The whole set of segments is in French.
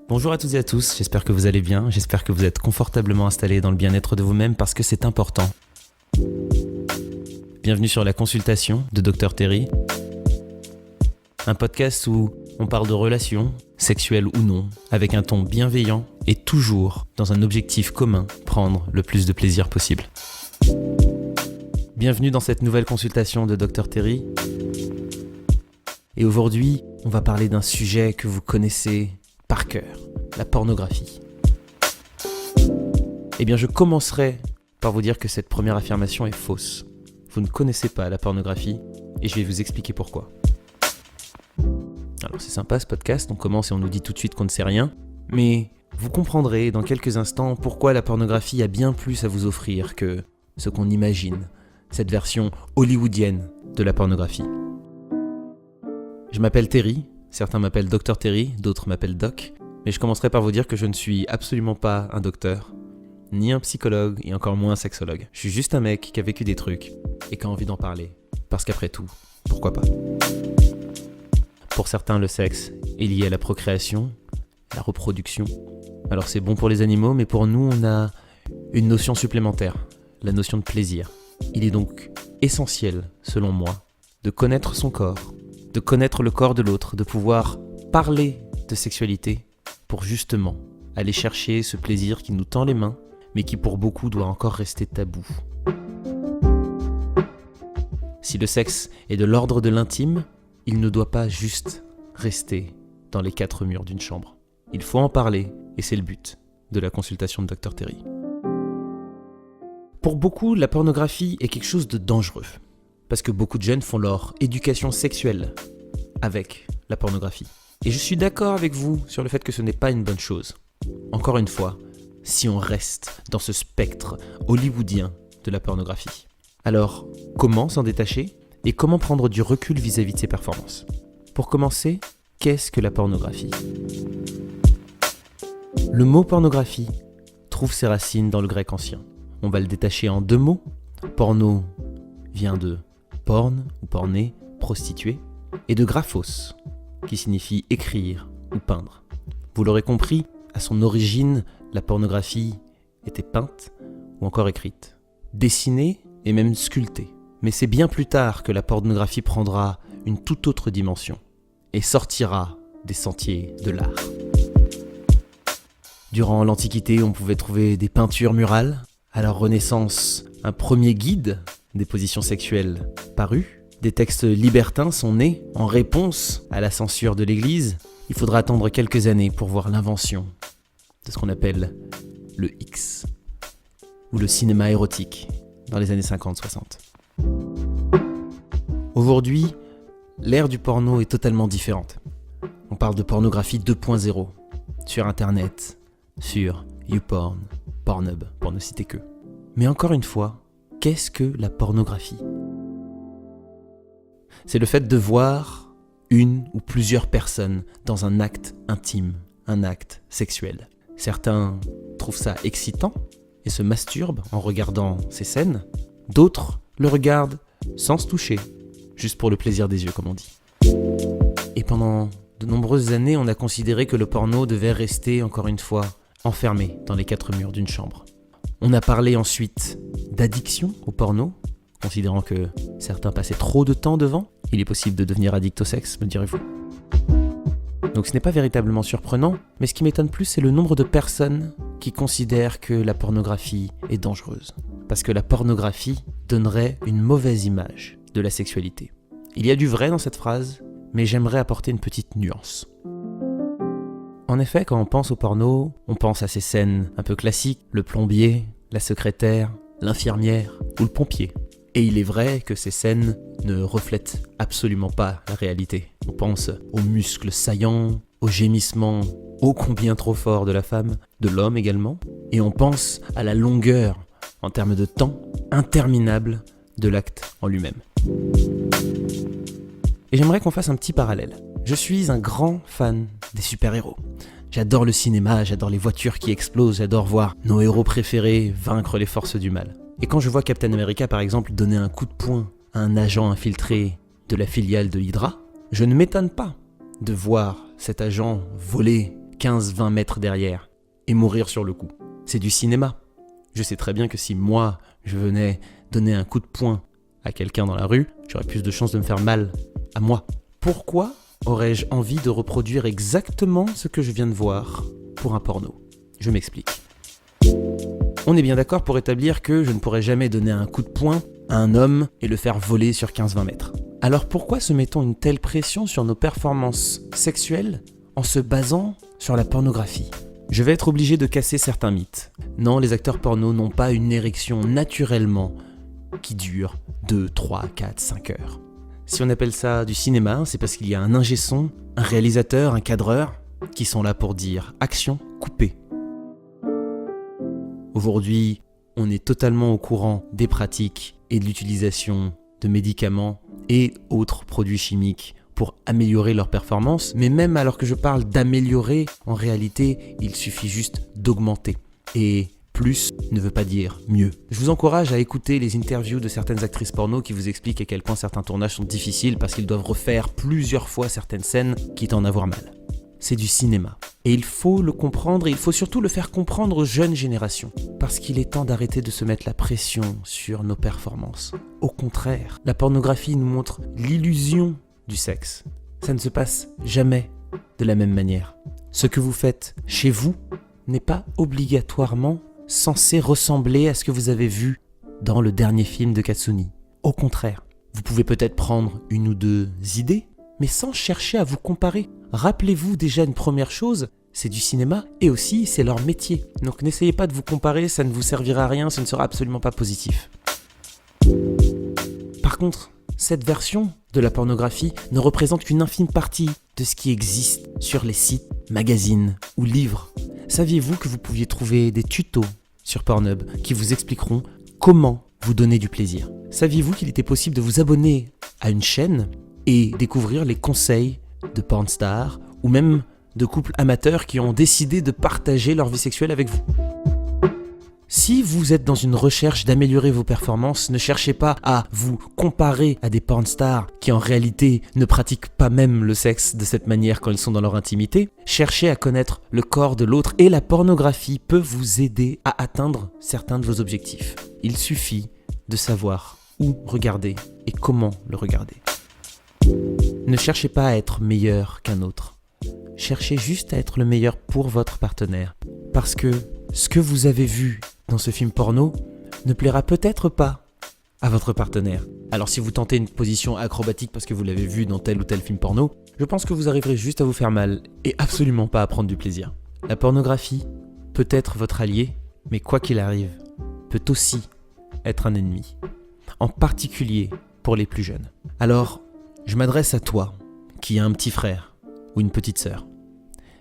Bonjour à toutes et à tous, j'espère que vous allez bien, j'espère que vous êtes confortablement installés dans le bien-être de vous-même parce que c'est important. Bienvenue sur la consultation de Dr Terry, un podcast où on parle de relations, sexuelles ou non, avec un ton bienveillant et toujours dans un objectif commun, prendre le plus de plaisir possible. Bienvenue dans cette nouvelle consultation de Dr Terry. Et aujourd'hui, on va parler d'un sujet que vous connaissez par cœur, la pornographie. Eh bien, je commencerai par vous dire que cette première affirmation est fausse. Vous ne connaissez pas la pornographie et je vais vous expliquer pourquoi. Alors c'est sympa ce podcast, on commence et on nous dit tout de suite qu'on ne sait rien, mais vous comprendrez dans quelques instants pourquoi la pornographie a bien plus à vous offrir que ce qu'on imagine, cette version hollywoodienne de la pornographie. Je m'appelle Terry, certains m'appellent Dr Terry, d'autres m'appellent Doc, mais je commencerai par vous dire que je ne suis absolument pas un docteur, ni un psychologue et encore moins un sexologue. Je suis juste un mec qui a vécu des trucs et qui a envie d'en parler, parce qu'après tout, pourquoi pas ? Pour certains, le sexe est lié à la procréation, la reproduction. Alors c'est bon pour les animaux, mais pour nous, on a une notion supplémentaire, la notion de plaisir. Il est donc essentiel, selon moi, de connaître son corps, de connaître le corps de l'autre, de pouvoir parler de sexualité pour justement aller chercher ce plaisir qui nous tend les mains, mais qui pour beaucoup doit encore rester tabou. Si le sexe est de l'ordre de l'intime, il ne doit pas juste rester dans les quatre murs d'une chambre. Il faut en parler, et c'est le but de la consultation de Dr Terry. Pour beaucoup, la pornographie est quelque chose de dangereux, parce que beaucoup de jeunes font leur éducation sexuelle avec la pornographie. Et je suis d'accord avec vous sur le fait que ce n'est pas une bonne chose. Encore une fois, si on reste dans ce spectre hollywoodien de la pornographie. Alors, comment s'en détacher et comment prendre du recul vis-à-vis de ses performances ? Pour commencer, qu'est-ce que la pornographie ? Le mot pornographie trouve ses racines dans le grec ancien. On va le détacher en deux mots. Porno vient de porn ou porné, prostituée, et de graphos, qui signifie écrire ou peindre. Vous l'aurez compris, à son origine, la pornographie était peinte ou encore écrite, dessinée et même sculptée. Mais c'est bien plus tard que la pornographie prendra une toute autre dimension et sortira des sentiers de l'art. Durant l'Antiquité, on pouvait trouver des peintures murales. À la Renaissance, un premier guide des positions sexuelles parut. Des textes libertins sont nés en réponse à la censure de l'Église. Il faudra attendre quelques années pour voir l'invention de ce qu'on appelle le X, ou le cinéma érotique, dans les années 50-60. Aujourd'hui, l'ère du porno est totalement différente. On parle de pornographie 2.0, sur Internet, sur YouPorn, Pornhub, pour ne citer que. Mais encore une fois, qu'est-ce que la pornographie ? C'est le fait de voir une ou plusieurs personnes dans un acte intime, un acte sexuel. Certains trouvent ça excitant et se masturbent en regardant ces scènes. D'autres le regardent sans se toucher, juste pour le plaisir des yeux, comme on dit. Et pendant de nombreuses années, on a considéré que le porno devait rester, encore une fois, enfermé dans les quatre murs d'une chambre. On a parlé ensuite d'addiction au porno, considérant que certains passaient trop de temps devant. Il est possible de devenir addict au sexe, me direz-vous. Donc ce n'est pas véritablement surprenant, mais ce qui m'étonne plus, c'est le nombre de personnes qui considèrent que la pornographie est dangereuse. Parce que la pornographie donnerait une mauvaise image de la sexualité. Il y a du vrai dans cette phrase, mais j'aimerais apporter une petite nuance. En effet, quand on pense au porno, on pense à ces scènes un peu classiques, le plombier, la secrétaire, l'infirmière ou le pompier. Et il est vrai que ces scènes ne reflètent absolument pas la réalité. On pense aux muscles saillants, aux gémissements ô combien trop forts de la femme, de l'homme également, et on pense à la longueur, en termes de temps, interminable de l'acte en lui-même. Et j'aimerais qu'on fasse un petit parallèle. Je suis un grand fan des super-héros. J'adore le cinéma, j'adore les voitures qui explosent, j'adore voir nos héros préférés vaincre les forces du mal. Et quand je vois Captain America par exemple donner un coup de poing à un agent infiltré de la filiale de Hydra, je ne m'étonne pas de voir cet agent voler 15-20 mètres derrière et mourir sur le coup. C'est du cinéma. Je sais très bien que si moi, je venais donner un coup de poing à quelqu'un dans la rue, j'aurais plus de chances de me faire mal à moi. Pourquoi aurais-je envie de reproduire exactement ce que je viens de voir pour un porno ? Je m'explique. On est bien d'accord pour établir que je ne pourrais jamais donner un coup de poing à un homme et le faire voler sur 15-20 mètres. Alors pourquoi se mettons une telle pression sur nos performances sexuelles en se basant sur la pornographie ? Je vais être obligé de casser certains mythes. Non, les acteurs porno n'ont pas une érection naturellement qui dure 2, 3, 4, 5 heures. Si on appelle ça du cinéma, c'est parce qu'il y a un ingé son, un réalisateur, un cadreur qui sont là pour dire « action, coupez ». Aujourd'hui, on est totalement au courant des pratiques et de l'utilisation de médicaments et autres produits chimiques pour améliorer leur performance, mais même alors que je parle d'améliorer, en réalité, il suffit juste d'augmenter. Et plus ne veut pas dire mieux. Je vous encourage à écouter les interviews de certaines actrices porno qui vous expliquent à quel point certains tournages sont difficiles parce qu'ils doivent refaire plusieurs fois certaines scènes, quitte à en avoir mal. C'est du cinéma. Et il faut le comprendre et il faut surtout le faire comprendre aux jeunes générations. Parce qu'il est temps d'arrêter de se mettre la pression sur nos performances. Au contraire, la pornographie nous montre l'illusion du sexe. Ça ne se passe jamais de la même manière. Ce que vous faites chez vous n'est pas obligatoirement censé ressembler à ce que vous avez vu dans le dernier film de Katsuni. Au contraire, vous pouvez peut-être prendre une ou deux idées, mais sans chercher à vous comparer. Rappelez-vous déjà une première chose, c'est du cinéma et aussi c'est leur métier. Donc n'essayez pas de vous comparer, ça ne vous servira à rien, ce ne sera absolument pas positif. Par contre, cette version de la pornographie ne représente qu'une infime partie de ce qui existe sur les sites, magazines ou livres. Saviez-vous que vous pouviez trouver des tutos sur Pornhub qui vous expliqueront comment vous donner du plaisir ? Saviez-vous qu'il était possible de vous abonner à une chaîne et découvrir les conseils de pornstars ou même de couples amateurs qui ont décidé de partager leur vie sexuelle avec vous ? Si vous êtes dans une recherche d'améliorer vos performances, ne cherchez pas à vous comparer à des pornstars qui en réalité ne pratiquent pas même le sexe de cette manière quand ils sont dans leur intimité. Cherchez à connaître le corps de l'autre et la pornographie peut vous aider à atteindre certains de vos objectifs. Il suffit de savoir où regarder et comment le regarder. Ne cherchez pas à être meilleur qu'un autre. Cherchez juste à être le meilleur pour votre partenaire. Parce que ce que vous avez vu dans ce film porno ne plaira peut-être pas à votre partenaire. Alors si vous tentez une position acrobatique parce que vous l'avez vu dans tel ou tel film porno, je pense que vous arriverez juste à vous faire mal et absolument pas à prendre du plaisir. La pornographie peut être votre allié, mais quoi qu'il arrive, peut aussi être un ennemi. En particulier pour les plus jeunes. Alors, je m'adresse à toi, qui a un petit frère ou une petite sœur.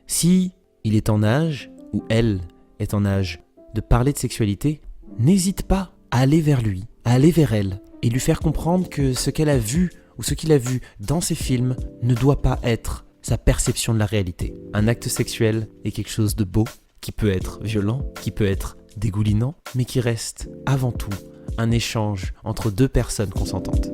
Si il est en âge, ou elle est en âge, de parler de sexualité, n'hésite pas à aller vers lui, à aller vers elle, et lui faire comprendre que ce qu'elle a vu ou ce qu'il a vu dans ses films ne doit pas être sa perception de la réalité. Un acte sexuel est quelque chose de beau, qui peut être violent, qui peut être dégoulinant, mais qui reste avant tout un échange entre deux personnes consentantes.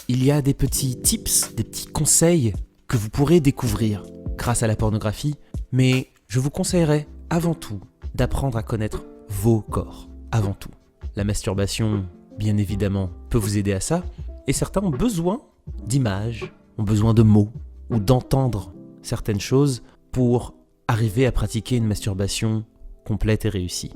Il y a des petits tips, des petits conseils que vous pourrez découvrir grâce à la pornographie, mais je vous conseillerais avant tout d'apprendre à connaître vos corps, avant tout. La masturbation, bien évidemment, peut vous aider à ça, et certains ont besoin d'images, ont besoin de mots, ou d'entendre certaines choses pour arriver à pratiquer une masturbation complète et réussie.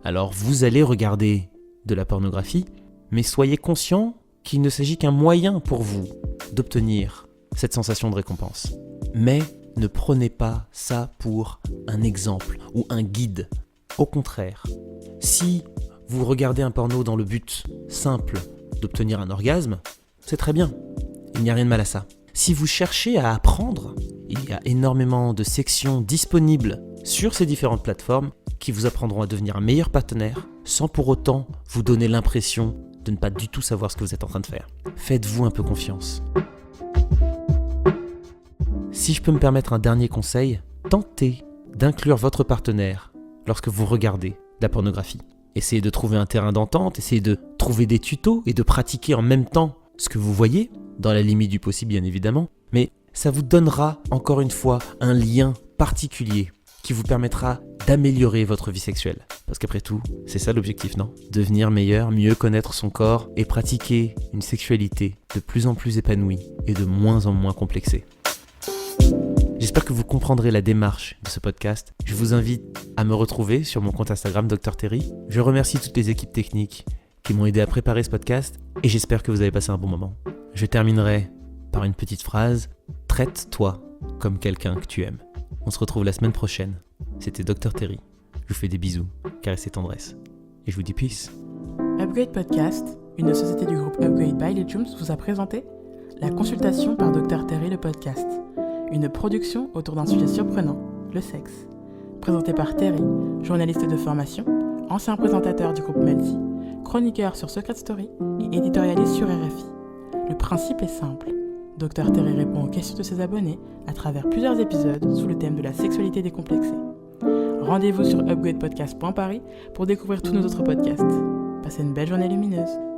Alors vous allez regarder de la pornographie, mais soyez conscient qu'il ne s'agit qu'un moyen pour vous d'obtenir cette sensation de récompense. Mais ne prenez pas ça pour un exemple ou un guide. Au contraire, si vous regardez un porno dans le but simple d'obtenir un orgasme, c'est très bien, il n'y a rien de mal à ça. Si vous cherchez à apprendre, il y a énormément de sections disponibles sur ces différentes plateformes qui vous apprendront à devenir un meilleur partenaire sans pour autant vous donner l'impression de ne pas du tout savoir ce que vous êtes en train de faire. Faites-vous un peu confiance. Si je peux me permettre un dernier conseil, tentez d'inclure votre partenaire lorsque vous regardez de la pornographie. Essayez de trouver un terrain d'entente, essayez de trouver des tutos et de pratiquer en même temps ce que vous voyez, dans la limite du possible bien évidemment, mais Ça vous donnera, encore une fois, un lien particulier qui vous permettra d'améliorer votre vie sexuelle. Parce qu'après tout, c'est ça l'objectif, non ? Devenir meilleur, mieux connaître son corps et pratiquer une sexualité de plus en plus épanouie et de moins en moins complexée. J'espère que vous comprendrez la démarche de ce podcast. Je vous invite à me retrouver sur mon compte Instagram Dr Terry. Je remercie toutes les équipes techniques qui m'ont aidé à préparer ce podcast et j'espère que vous avez passé un bon moment. Je terminerai par une petite phrase. Traite-toi comme quelqu'un que tu aimes. On se retrouve la semaine prochaine. C'était Dr Terry. Je vous fais des bisous, caressez tendresse. Et je vous dis peace. Upgrade Podcast, une société du groupe Upgrade by Legends, vous a présenté la consultation par Dr Terry le podcast. Une production autour d'un sujet surprenant, le sexe. Présenté par Terry, journaliste de formation, ancien présentateur du groupe Melty, chroniqueur sur Secret Story et éditorialiste sur RFI. Le principe est simple. Dr Terry répond aux questions de ses abonnés à travers plusieurs épisodes sous le thème de la sexualité décomplexée. Rendez-vous sur upgradepodcast.paris pour découvrir tous nos autres podcasts. Passez une belle journée lumineuse.